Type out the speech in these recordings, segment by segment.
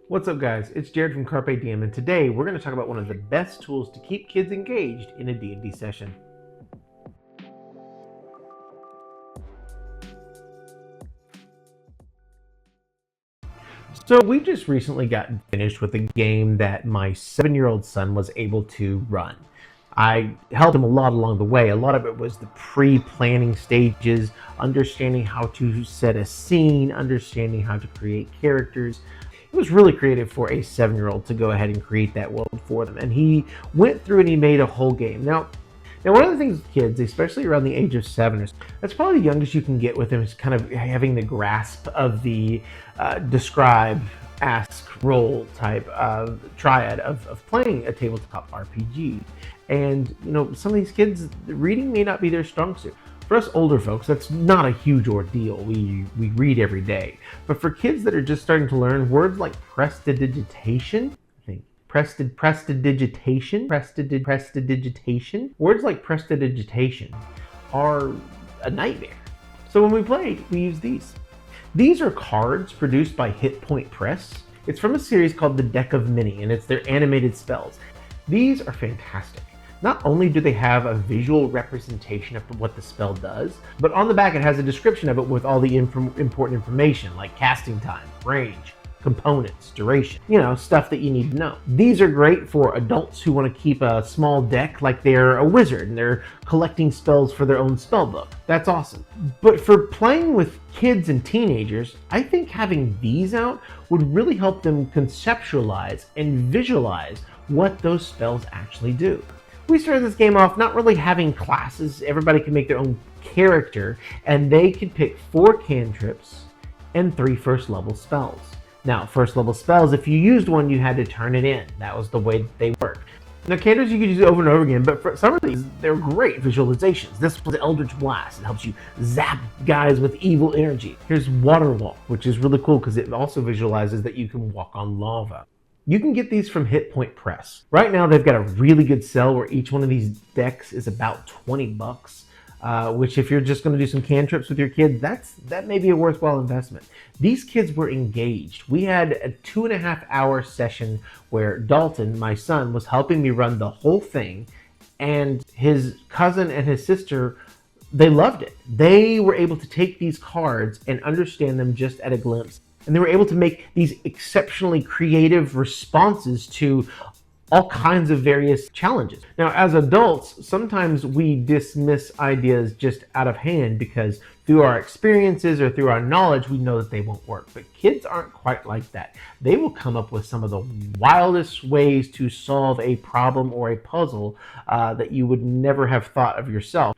What's up, guys? It's Jared from Carpe and today we're going to talk about one of the best tools to keep kids engaged in a D&D session. So we just recently got finished with a game that my 7-year-old son was able to run. I helped him a lot along the way. A lot of it was the pre-planning stages, understanding how to set a scene, understanding how to create characters. It was really creative for a 7-year-old to go ahead and create that world for them. And he went through and he made a whole game. Now, one of the things with kids, especially around the age of 7, is that's probably the youngest you can get with them, is kind of having the grasp of the describe, ask, roll type of triad of playing a tabletop RPG. And, some of these kids, reading may not be their strong suit. For us older folks, that's not a huge ordeal. We read every day. But for kids that are just starting to learn, words like prestidigitation, prestidigitation, words like prestidigitation are a nightmare. So when we played, we used these. These are cards produced by Hit Point Press. It's from a series called The Deck of Many, and it's their animated spells. These are fantastic. Not only do they have a visual representation of what the spell does, but on the back it has a description of it with all the important information like casting time, range, components, duration, stuff that you need to know. These are great for adults who want to keep a small deck like they're a wizard and they're collecting spells for their own spell book. That's awesome. But for playing with kids and teenagers, I think having these out would really help them conceptualize and visualize what those spells actually do. We started this game off not really having classes. Everybody can make their own character, and they could pick 4 cantrips and 3 first level spells. Now, first level spells, if you used one, you had to turn it in. That was the way they worked. Now, cantrips you could use over and over again, but for some of these, they're great visualizations. This was Eldritch Blast. It helps you zap guys with evil energy. Here's Water Walk, which is really cool because it also visualizes that you can walk on lava. You can get these from Hit Point Press. Right now, they've got a really good sale where each one of these decks is about $20, which if you're just going to do some cantrips with your kids, that may be a worthwhile investment. These kids were engaged. We had a 2.5-hour session where Dalton, my son, was helping me run the whole thing, and his cousin and his sister, they loved it. They were able to take these cards and understand them just at a glimpse. And they were able to make these exceptionally creative responses to all kinds of various challenges. Now, as adults, sometimes we dismiss ideas just out of hand because through our experiences or through our knowledge, we know that they won't work. But kids aren't quite like that. They will come up with some of the wildest ways to solve a problem or a puzzle that you would never have thought of yourself.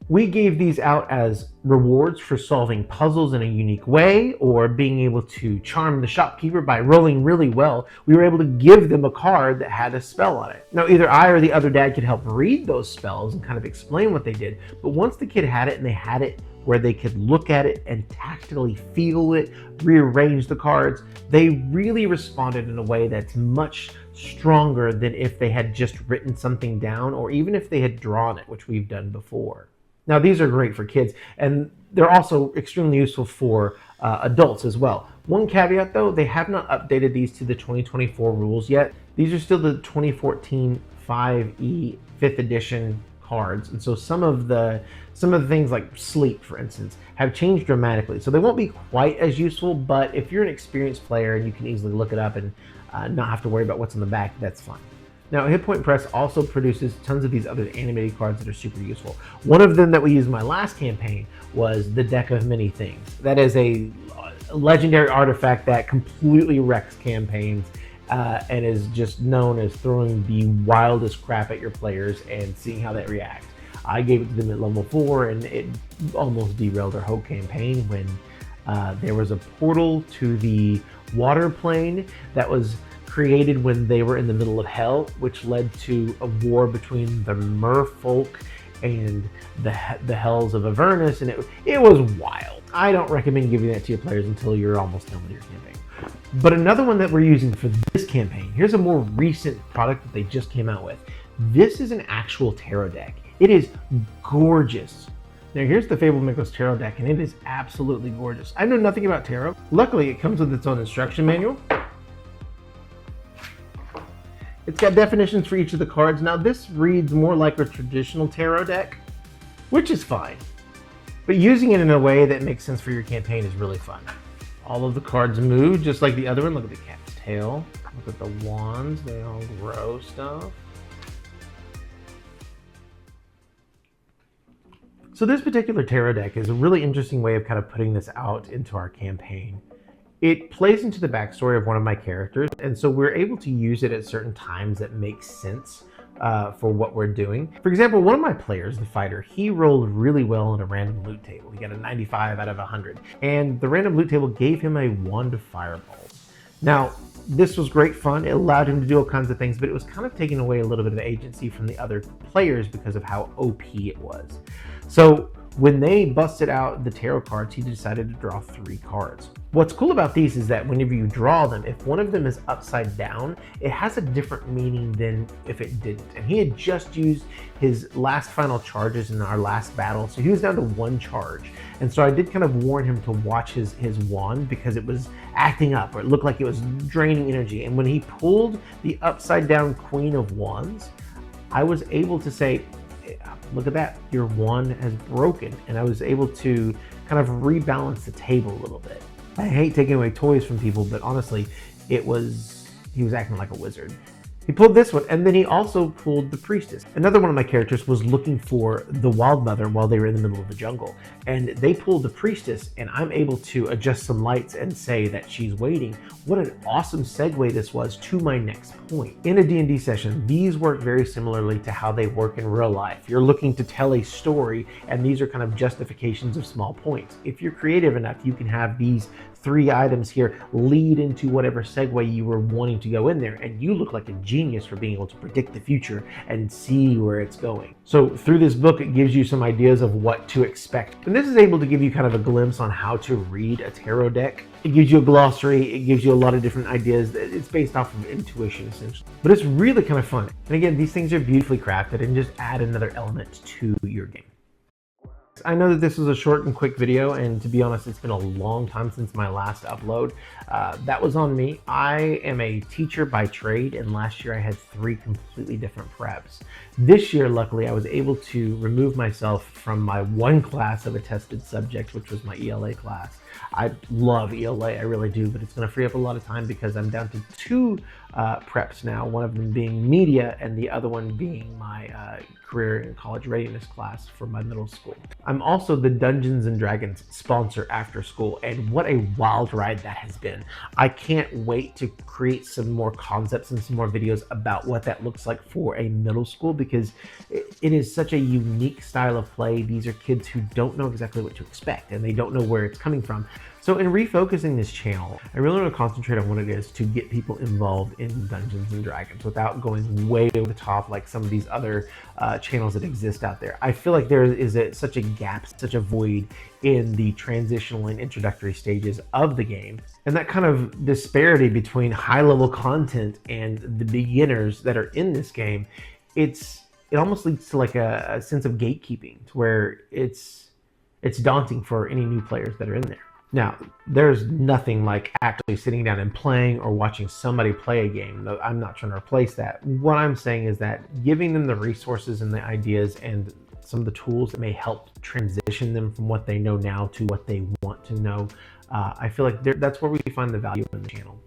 We gave these out as rewards for solving puzzles in a unique way or being able to charm the shopkeeper by rolling really well. We were able to give them a card that had a spell on it. Now, either I or the other dad could help read those spells and kind of explain what they did, but once the kid had it and they had it where they could look at it and tactically feel it, rearrange the cards, they really responded in a way that's much stronger than if they had just written something down or even if they had drawn it, which we've done before. Now, these are great for kids, and they're also extremely useful for adults as well. One caveat, though, they have not updated these to the 2024 rules yet. These are still the 2014 5e 5th edition cards, and so some of the things like sleep, for instance, have changed dramatically. So they won't be quite as useful, but if you're an experienced player and you can easily look it up and not have to worry about what's on the back, that's fine. Now, Hit Point Press also produces tons of these other animated cards that are super useful. One of them that we used in my last campaign was the Deck of Many Things. That is a legendary artifact that completely wrecks campaigns and is just known as throwing the wildest crap at your players and seeing how they react. I gave it to them at level 4 and it almost derailed their whole campaign when there was a portal to the water plane that was created when they were in the middle of hell, which led to a war between the merfolk and the hells of Avernus, and it was wild. I don't recommend giving that to your players until you're almost done with your campaign. But another one that we're using for this campaign, here's a more recent product that they just came out with. This is an actual tarot deck. It is gorgeous. Now here's the Fable Mythos Tarot deck, and it is absolutely gorgeous. I know nothing about tarot. Luckily, it comes with its own instruction manual. It's got definitions for each of the cards. Now this reads more like a traditional tarot deck, which is fine. But using it in a way that makes sense for your campaign is really fun. All of the cards move just like the other one. Look at the cat's tail. Look at the wands. They all grow stuff. So this particular tarot deck is a really interesting way of kind of putting this out into our campaign. It plays into the backstory of one of my characters, and so we're able to use it at certain times that make sense for what we're doing. For example, one of my players, the fighter, he rolled really well on a random loot table. He got a 95 out of 100, and the random loot table gave him a wand of fireballs. Now, this was great fun. It allowed him to do all kinds of things, but it was kind of taking away a little bit of agency from the other players because of how OP it was. So when they busted out the tarot cards, he decided to draw 3 cards. What's cool about these is that whenever you draw them, if one of them is upside down, it has a different meaning than if it didn't. And he had just used his last final charges in our last battle, so he was down to 1 charge. And so I did kind of warn him to watch his wand because it was acting up, or it looked like it was draining energy. And when he pulled the upside down Queen of Wands, I was able to say, look at that, your wand has broken. And I was able to kind of rebalance the table a little bit. I hate taking away toys from people, but honestly, he was acting like a wizard. He pulled this one, and then he also pulled the priestess. Another one of my characters was looking for the wild mother while they were in the middle of the jungle, and they pulled the priestess, and I'm able to adjust some lights and say that she's waiting. What an awesome segue this was to my next point. In a D&D session, these work very similarly to how they work in real life. You're looking to tell a story, and these are kind of justifications of small points. If you're creative enough, you can have these 3 items here lead into whatever segue you were wanting to go in there, and you look like a genius for being able to predict the future and see where it's going. So through this book, it gives you some ideas of what to expect, and this is able to give you kind of a glimpse on how to read a tarot deck. It gives you a glossary, it gives you a lot of different ideas. It's based off of intuition essentially, but it's really kind of fun. And again, these things are beautifully crafted and just add another element to your game. I know that this was a short and quick video, and to be honest, it's been a long time since my last upload. That was on me. I am a teacher by trade, and last year I had 3 completely different preps. This year, luckily, I was able to remove myself from my 1 class of a tested subject, which was my ELA class. I love ELA, I really do, but it's going to free up a lot of time because I'm down to 2 preps now, one of them being media and the other one being my career and college readiness class for my middle school. I'm also the Dungeons and Dragons sponsor after school, and what a wild ride that has been. I can't wait to create some more concepts and some more videos about what that looks like for a middle school, because it is such a unique style of play. These are kids who don't know exactly what to expect, and they don't know where it's coming from. So in refocusing this channel, I really want to concentrate on what it is to get people involved in Dungeons and Dragons without going way over the top like some of these other channels that exist out there. I feel like there is such a gap, such a void in the transitional and introductory stages of the game. And that kind of disparity between high-level content and the beginners that are in this game, it almost leads to like a sense of gatekeeping, to where it's daunting for any new players that are in there. Now, there's nothing like actually sitting down and playing or watching somebody play a game. I'm not trying to replace that. What I'm saying is that giving them the resources and the ideas and some of the tools that may help transition them from what they know now to what they want to know, I feel like that's where we find the value in the channel.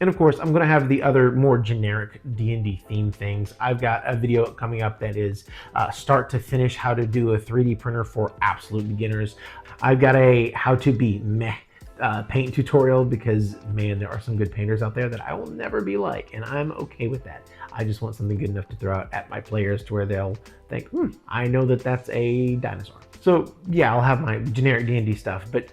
And of course, I'm going to have the other more generic D&D theme things. I've got a video coming up that is start to finish how to do a 3D printer for absolute beginners. I've got a how to be meh paint tutorial, because man, there are some good painters out there that I will never be like, and I'm okay with that. I just want something good enough to throw out at my players to where they'll think, I know that that's a dinosaur. So yeah, I'll have my generic D&D stuff, but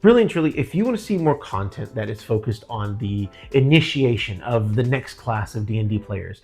really and truly, if you want to see more content that is focused on the initiation of the next class of D&D players,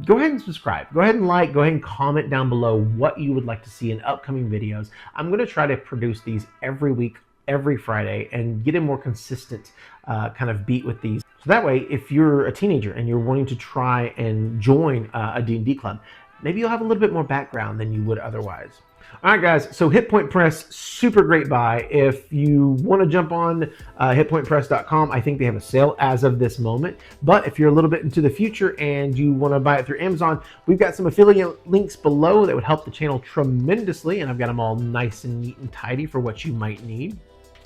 go ahead and subscribe. Go ahead and like, go ahead and comment down below what you would like to see in upcoming videos. I'm going to try to produce these every week, every Friday, and get a more consistent kind of beat with these. So that way, if you're a teenager and you're wanting to try and join a D&D club, maybe you'll have a little bit more background than you would otherwise. All right, guys. So Hit Point Press, super great buy. If you want to jump on hitpointpress.com, I think they have a sale as of this moment. But if you're a little bit into the future and you want to buy it through Amazon, we've got some affiliate links below that would help the channel tremendously. And I've got them all nice and neat and tidy for what you might need.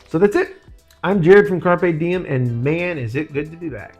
So that's it. I'm Jared from Carpe Diem, and man, is it good to be back.